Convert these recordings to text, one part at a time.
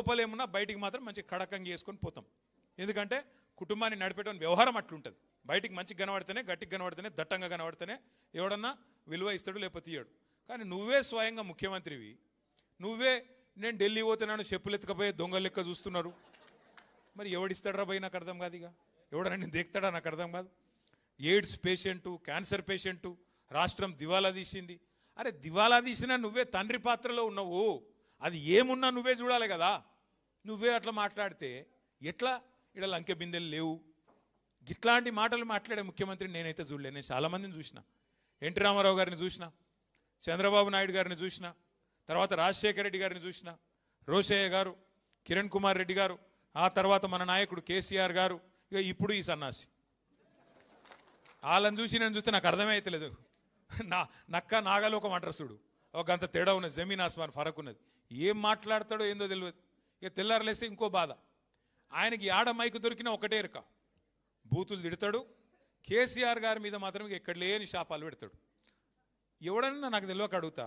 లోపల ఏమున్నా బయటికి మాత్రం మంచి కడకంగా వేసుకొని పోతాం. ఎందుకంటే కుటుంబాన్ని నడిపేట వ్యవహారం అట్లుంటుంది. బయటికి మంచిగా కనబడితేనే, గట్టిగా కనబడితేనే, దట్టంగా కనబడితేనే ఎవడన్నా విలువ ఇస్తాడు, లేకపోతే ఇయ్యాడు. కానీ నువ్వే స్వయంగా ముఖ్యమంత్రివి, నువ్వే నేను ఢిల్లీ పోతున్నాను చెప్పులు ఎత్తుకపోయే దొంగ లెక్క చూస్తున్నారు. మరి ఎవడిస్తాడరా భయ్? నాకు అర్థం కాదు. ఇక ఎవడన్నా నేను దేక్తాడా? నాకు అర్థం కాదు. ఎయిడ్స్ పేషెంటు, క్యాన్సర్ పేషెంటు, రాష్ట్రం దివాలా తీసింది. అరే దివాలా తీసినా నువ్వే తండ్రి పాత్రలో ఉన్నావు, అది ఏమున్నా నువ్వే చూడాలి కదా. నువ్వే అట్లా మాట్లాడితే ఎట్లా? ఇక్కడ లంకె బిందెలు లేవు. ఇట్లాంటి మాటలు మాట్లాడే ముఖ్యమంత్రిని నేనైతే చూడలేదు. నేను చాలామందిని చూసిన. ఎన్టీ రామారావు గారిని చూసిన, చంద్రబాబు నాయుడు గారిని చూసిన, తర్వాత రాజశేఖర రెడ్డి గారిని చూసిన, రోషయ్య గారు, కిరణ్ కుమార్ రెడ్డి గారు, ఆ తర్వాత మన నాయకుడు కేసీఆర్ గారు, ఇక ఇప్పుడు ఈ సన్నాసి. వాళ్ళని చూసి నేను చూస్తే నాకు అర్థమే అవుతలేదు. నక్క నాగలోకం అంటారు చూడు, ఒక అంత తేడా ఉన్నది, జమీన్ ఆస్మాన్ ఫరక్ ఉన్నది. ఏం మాట్లాడతాడో ఏందో తెలియదు. ఇక తెల్లారలేస్తే ఇంకో బాధ. ఆయనకి ఆడ మైకు దొరికినా ఒకటే ఎరక, బూతులు తిడతాడు. కేసీఆర్ గారి మీద మాత్రం ఎక్కడ లేని శాపాలు పెడతాడు. ఎవడన్నా నాకు తెలియక అడుగుతా,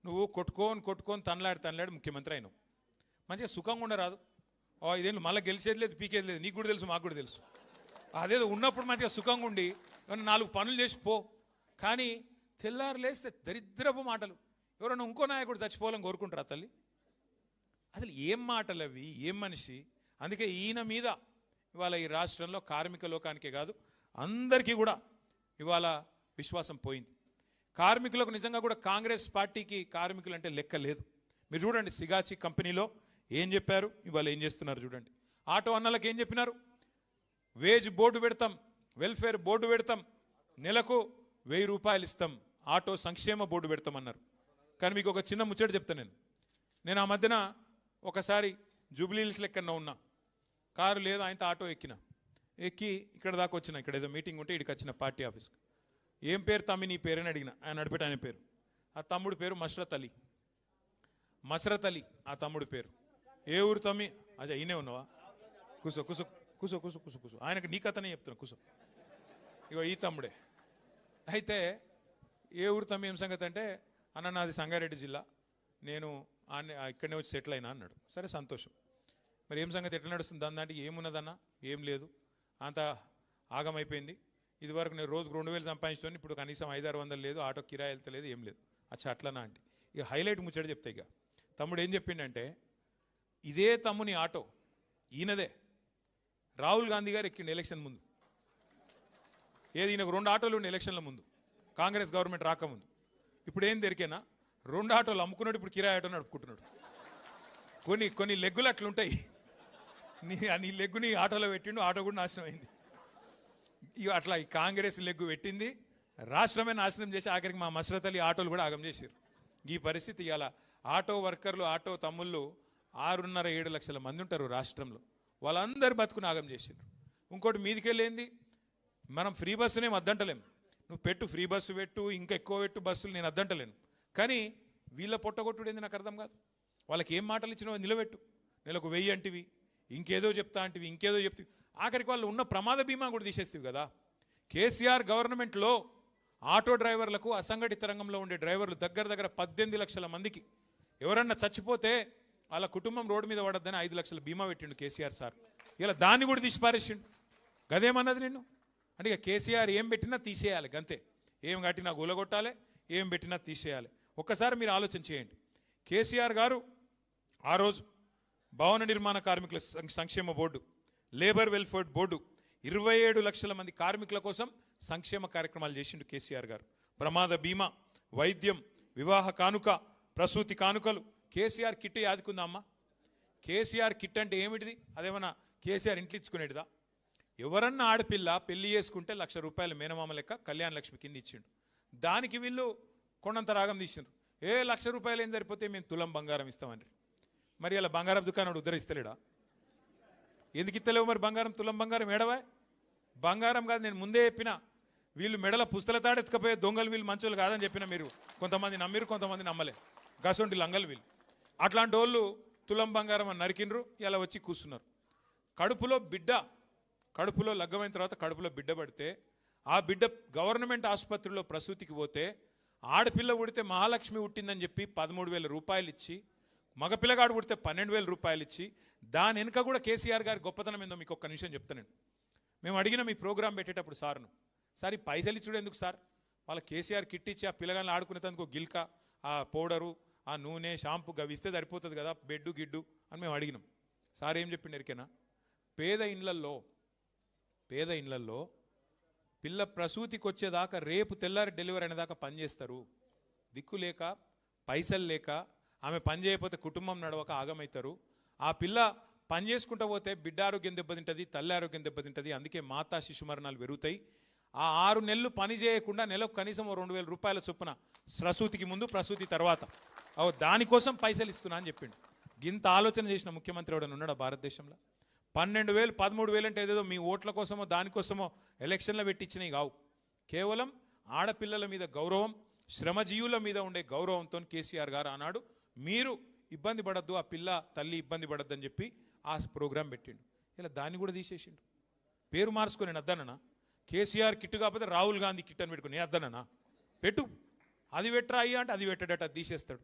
నువ్వు కొట్టుకొని తనలాడి ముఖ్యమంత్రి అయినావు, మంచిగా సుఖంగా ఉండరాదు? ఇదేంటి మళ్ళీ గెలిచేది లేదు, పీకేది లేదు, నీకు కూడా తెలుసు, మాకు కూడా తెలుసు. అదేదో ఉన్నప్పుడు మంచిగా సుఖంగా ఉండి 4 పనులు చేసి పో. కానీ తెల్లారు లేస్తే దరిద్రపు మాటలు. ఎవరన్నా ఇంకో నాయకుడు చచ్చిపోవాలని కోరుకుంటారా తల్లి? అసలు ఏం మాటలు అవి, ఏం మనిషి? అందుకే ఈయన మీద ఇవాళ ఈ రాష్ట్రంలో కార్మిక లోకానికే కాదు అందరికీ కూడా ఇవాళ విశ్వాసం పోయింది. కార్మికులకు నిజంగా కూడా కాంగ్రెస్ పార్టీకి కార్మికులు అంటే లెక్క లేదు. మీరు చూడండి, సిగాచి కంపెనీలో ఏం చెప్పారు, ఇవాళ ఏం చేస్తున్నారు చూడండి. ఆటో అన్నలకు ఏం చెప్పినారు? వేజ్ బోర్డు పెడతాం, వెల్ఫేర్ బోర్డు పెడతాం, నెలకు 1000 రూపాయలు ఇస్తాం, ఆటో సంక్షేమ బోర్డు పెడతామన్నారు. కానీ మీకు ఒక చిన్న ముచ్చట చెప్తాను. నేను ఆ మధ్యన ఒకసారి జూబ్లీహిల్స్ లెక్కన ఉన్నా, కారు లేదు, ఆయనతో ఆటో ఎక్కి ఇక్కడ దాకా వచ్చిన. ఇక్కడ ఏదో మీటింగ్ ఉంటే ఇక్కడికి వచ్చిన పార్టీ ఆఫీస్కి. ఏం పేరు తమ్మి నీ పేరని అడిగిన. ఆయన నడిపేట ఆయన పేరు, ఆ తమ్ముడు పేరు మసరత్ అలీ ఆ తమ్ముడు పేరు. ఏ ఊరు తమ్మి? అజా ఈయనే ఉన్నావా? కూసో కూసో కూసో కూసో కూసో కూసో ఆయనకు నీ కథనే చెప్తున్నా, కూసో. ఇగో ఈ తమ్ముడే. అయితే ఏ ఊరు తమ్మి, ఏం సంగతి అంటే, అన్న నాది సంగారెడ్డి జిల్లా, నేను ఇక్కడనే వచ్చి సెటిల్ అయినా అన్నాడు. సరే సంతోషం. మరి ఏం సంగతి, ఎట్లా నడుస్తుంది దాంట్లో? ఏమున్నదన్నా? ఏం లేదు, అంత ఆగమైపోయింది. ఇదివరకు నేను రోజుకు 2000 సంపాదించుకొని ఇప్పుడు కనీసం 500-600 లేదు, ఆటో కిరాయి వెళ్తలేదు, ఏం లేదు. అచ్చా అట్లనా అంటే ఇక హైలైట్ ముచ్చట చెప్తా. ఇక తమ్ముడు ఏం చెప్పిండంటే, ఇదే తమ్ముని ఆటో ఈయనదే రాహుల్ గాంధీ గారు ఎక్కిండు ఎలక్షన్ ముందు. ఏది, ఈయనకు 2 ఆటోలు ఉండే ఎలక్షన్ల ముందు, కాంగ్రెస్ గవర్నమెంట్ రాకముందు. ఇప్పుడు ఏం దొరికేనా, 2 ఆటోలు అమ్ముకున్నాడు, ఇప్పుడు కిరాయి ఆటో నడుపుకుంటున్నాడు. కొన్ని లెగ్గులు అట్లుంటాయి. నీ లెగ్గుని ఆటోలో పెట్టిండు, ఆటో కూడా నాశనం అయింది. ఇక అట్లా ఈ కాంగ్రెస్ లెగ్గు పెట్టింది, రాష్ట్రమే నాశనం చేసి ఆఖరికి మా మసరత్ అలీ ఆటోలు కూడా ఆగం చేశారు. ఈ పరిస్థితి ఇవాళ ఆటో వర్కర్లు, ఆటో తమ్ముళ్ళు 6.5-7 లక్షల మంది ఉంటారు రాష్ట్రంలో. వాళ్ళందరూ బతుకుని ఆగం చేశారు. ఇంకోటి మీదికెళ్ళేంది, మనం ఫ్రీ బస్సునేం అద్దంటలేము. నువ్వు పెట్టు, ఫ్రీ బస్సు పెట్టు, ఇంకా ఎక్కువ పెట్టు బస్సులు, నేను అద్దంటలేను. కానీ వీళ్ళ పొట్టగొట్టుడు ఏంది నాకు అర్థం కాదు. వాళ్ళకి ఏం మాటలు ఇచ్చినావో నిలబెట్టు. నెలకు 1000 అంటివి, ఇంకేదో చెప్తా అంటివి, ఇంకేదో చెప్తివి. ఆఖరికి వాళ్ళు ఉన్న ప్రమాద బీమా కూడా తీసేస్తావు కదా. కేసీఆర్ గవర్నమెంట్లో ఆటో డ్రైవర్లకు, అసంఘటిత రంగంలో ఉండే డ్రైవర్లు దగ్గర 18 లక్షల మందికి ఎవరన్నా చచ్చిపోతే వాళ్ళ కుటుంబం రోడ్డు మీద పడద్దని 5 లక్షల బీమా పెట్టిండు కేసీఆర్ సార్. ఇలా దాన్ని కూడా తీసి పారేసిండు. గదేమన్నది నిన్ను అంటే, ఇక కేసీఆర్ ఏం పెట్టినా తీసేయాలి, గంతే. ఏం కట్టినా గూలగొట్టాలి, ఏం పెట్టినా తీసేయాలి. ఒక్కసారి మీరు ఆలోచన చేయండి. కేసీఆర్ గారు ఆ రోజు భవన నిర్మాణ కార్మికుల సంక్షేమ బోర్డు, లేబర్ వెల్ఫేర్ బోర్డు, 27 లక్షల మంది కార్మికుల కోసం సంక్షేమ కార్యక్రమాలు చేసిండు కేసీఆర్ గారు. ప్రమాద బీమా, వైద్యం, వివాహ కానుక, ప్రసూతి కానుకలు. కేసీఆర్ కిట్ యాదుకుందా అమ్మ? కేసీఆర్ కిట్ అంటే ఏమిటిది? అదేమన్నా కేసీఆర్ ఇంట్లో ఇచ్చుకునేటిదా? ఎవరన్నా ఆడపిల్ల పెళ్లి చేసుకుంటే 1,00,000 రూపాయలు మేనమామ లెక్క కళ్యాణ లక్ష్మి కింద ఇచ్చిండు. దానికి వీళ్ళు కొండంత రాగం తీసిండ్రు. 1,00,000 రూపాయలు ఏం సరిపోతే మేము తులం బంగారం ఇస్తామని. మరి ఇలా బంగారం దుకాణం ఉద్ధరిస్తలేడా? ఎందుకు ఇస్తలేవు మరి బంగారం? తులం బంగారం ఏడవా? బంగారం కాదు, నేను ముందే చెప్పిన, వీళ్ళు మెడల పుస్తల తాడెత్తుకపోయే దొంగలు, వీళ్ళు మంచోళ్ళు కాదని చెప్పిన. మీరు కొంతమంది నమ్మిరు, కొంతమంది నమ్మలే. గసొంటి లంగలు వీళ్ళు. అట్లాంటి వాళ్ళు తులం బంగారం అని నరికినరు, ఇలా వచ్చి కూర్చున్నారు. కడుపులో లగ్గమైన తర్వాత కడుపులో బిడ్డ పడితే, ఆ బిడ్డ గవర్నమెంట్ ఆసుపత్రిలో ప్రసూతికి పోతే, ఆడపిల్ల ఉడితే మహాలక్ష్మి పుట్టిందని చెప్పి 13,000 రూపాయలు ఇచ్చి మగ పిల్లగాడు పుడితే 12,000 రూపాయలు ఇచ్చి దాని వెనుక కూడా కేసీఆర్ గారి గొప్పతనం ఏందో మీకు ఒక్క నిమిషం చెప్తాను. మేము అడిగిన మీ ప్రోగ్రాం పెట్టేటప్పుడు సార్ ఈ పైసలు ఇచ్చుడు ఎందుకు సార్? వాళ్ళ కేసీఆర్ కిట్ ఇచ్చి ఆ పిల్లగాలను ఆడుకునేందుకు గిల్క ఆ పౌడరు ఆ నూనె షాంపూ అవి ఇస్తే సరిపోతుంది కదా, బెడ్డు గిడ్డు అని మేము అడిగినాం. సార్ ఏం చెప్పిండు ఎరికేనా? పేద ఇండ్లల్లో పిల్ల ప్రసూతికి వచ్చేదాకా రేపు తెల్లారి డెలివరీ అనేదాకా పనిచేస్తారు. దిక్కు లేక పైసలు లేక ఆమె పని చేయకపోతే కుటుంబం నడవక ఆగమవుతారు. ఆ పిల్ల పని చేసుకుంటూ పోతే బిడ్డ ఆరోగ్యం దెబ్బతింటుంది, తల్లి ఆరోగ్యం దెబ్బతింటుంది. అందుకే మాతా శిశు మరణాలు పెరుగుతాయి. ఆ 6 నెలలు పని చేయకుండా నెలకు కనీసం 2,000 రూపాయల చొప్పున ప్రసూతికి ముందు ప్రసూతి తర్వాత దానికోసం పైసలు ఇస్తున్నా అని చెప్పిండు. గింత ఆలోచన చేసిన ముఖ్యమంత్రి ఎవడని ఉన్నాడా భారతదేశంలో? 12,000 13,000 అంటే ఏదేదో మీ ఓట్ల కోసమో దానికోసమో ఎలక్షన్లో పెట్టించినవి కావు. కేవలం ఆడపిల్లల మీద గౌరవం, శ్రమజీవుల మీద ఉండే గౌరవంతో కేసీఆర్ గారు అన్నాడు మీరు ఇబ్బంది పడద్దు, ఆ పిల్ల తల్లి ఇబ్బంది పడద్దు అని చెప్పి ఆ ప్రోగ్రాం పెట్టిండు. ఇలా దాన్ని కూడా తీసేసిండు. పేరు మార్చుకొని నేను అద్దనన్నా, కేసీఆర్ కిట్ కాకపోతే రాహుల్ గాంధీ కిట్ అని పెట్టుకుని అద్దనన్నా, పెట్టు అది పెట్టరా అయ్యా అంటే అది పెట్టడట, అది తీసేస్తాడు.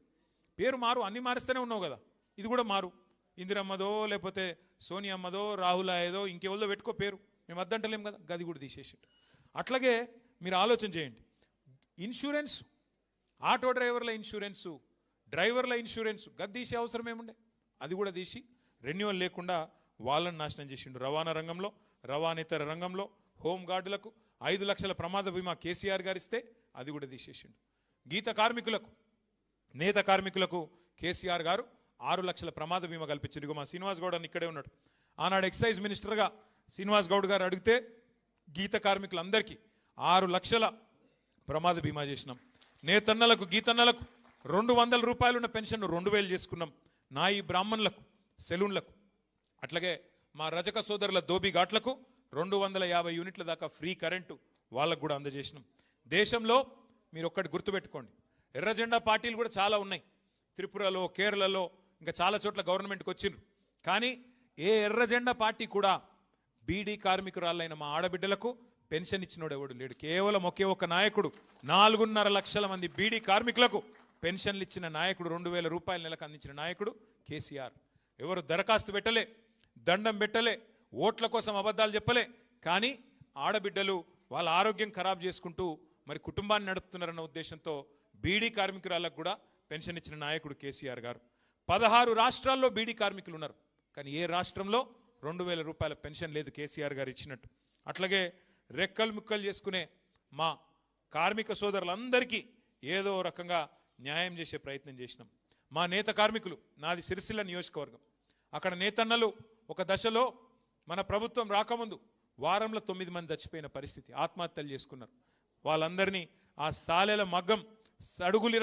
పేరు మారు, అన్ని మారుస్తూనే ఉన్నావు కదా, ఇది కూడా మారు. ఇందిరమ్మదో లేకపోతే సోనియమ్మదో రాహుల్ అయ్యేదో ఇంకెవరిదో పెట్టుకో పేరు, మేము అద్దంటలేం కదా, గది కూడా తీసేసిండు. అట్లాగే మీరు ఆలోచన చేయండి. ఇన్సూరెన్స్, ఆటో డ్రైవర్ల ఇన్సూరెన్సు, డ్రైవర్ల ఇన్సూరెన్స్ గది తీసే అవసరం ఏముండే? అది కూడా తీసి రెన్యువల్ లేకుండా వాళ్ళని నాశనం చేసిండు. రవాణా రంగంలో, రవాణేతర రంగంలో హోంగార్డులకు 5 లక్షల ప్రమాద బీమా కేసీఆర్ గారు ఇస్తే అది కూడా తీసేసిండు. గీత కార్మికులకు, నేత కార్మికులకు కేసీఆర్ గారు 6 లక్షల ప్రమాద బీమా కల్పించారు. ఇక మా శ్రీనివాస్ గౌడ్ అని ఇక్కడే ఉన్నాడు. ఆనాడు ఎక్సైజ్ మినిస్టర్గా శ్రీనివాస్ గౌడ్ గారు అడిగితే గీత కార్మికులందరికీ 6 లక్షల ప్రమాద బీమా చేసినాం. నేతన్నలకు, గీతన్నలకు 200 రూపాయలు ఉన్న పెన్షన్ 2,000 చేసుకున్నాం. నాయి బ్రాహ్మణులకు, సెలూన్లకు, అట్లాగే మా రజక సోదరుల దోబి ఘాట్లకు 250 యూనిట్ల దాకా ఫ్రీ కరెంటు వాళ్ళకు కూడా అందజేసినాం. దేశంలో మీరు ఒక్కటి గుర్తుపెట్టుకోండి, ఎర్ర జెండా పార్టీలు కూడా చాలా ఉన్నాయి. త్రిపురలో, కేరళలో ఇంకా చాలా చోట్ల గవర్నమెంట్కి వచ్చిండ్రు. కానీ ఏ ఎర్ర జెండా పార్టీ కూడా బీడీ కార్మికురాళ్ళైన మా ఆడబిడ్డలకు పెన్షన్ ఇచ్చినోడు ఎవడు లేడు. కేవలం ఒకే ఒక నాయకుడు 4.5 లక్షల మంది బీడీ కార్మికులకు పెన్షన్లు ఇచ్చిన నాయకుడు, 2,000 రూపాయల నెలకు అందించిన నాయకుడు కేసీఆర్. ఎవరు దరఖాస్తు పెట్టలే, దండం పెట్టలే, ఓట్ల కోసం అబద్ధాలు చెప్పలే. కానీ ఆడబిడ్డలు వాళ్ళ ఆరోగ్యం ఖరాబ్ చేసుకుంటూ మరి కుటుంబాన్ని నడుపుతున్నారన్న ఉద్దేశంతో బీడీ కార్మికురాలకు కూడా పెన్షన్ ఇచ్చిన నాయకుడు కేసీఆర్ గారు. 16 రాష్ట్రాల్లో బీడీ కార్మికులు ఉన్నారు, కానీ ఏ రాష్ట్రంలో 2,000 రూపాయల పెన్షన్ లేదు కేసీఆర్ గారు ఇచ్చినట్టు. అట్లాగే రెక్కలు ముక్కలు చేసుకునే మా కార్మిక సోదరులందరికీ ఏదో రకంగా న్యాయం చేసే ప్రయత్నం చేసినాం. మా నేత కార్మికులు, నాది సిరిసిల్ల నియోజకవర్గం, అక్కడ నేతన్నలు ఒక దశలో మన ప్రభుత్వం రాకముందు వారంలో 9 మంది చచ్చిపోయిన పరిస్థితి, ఆత్మహత్యలు చేసుకున్నారు. వాళ్ళందరినీ ఆ సాలెల మగ్గం సడుగులిర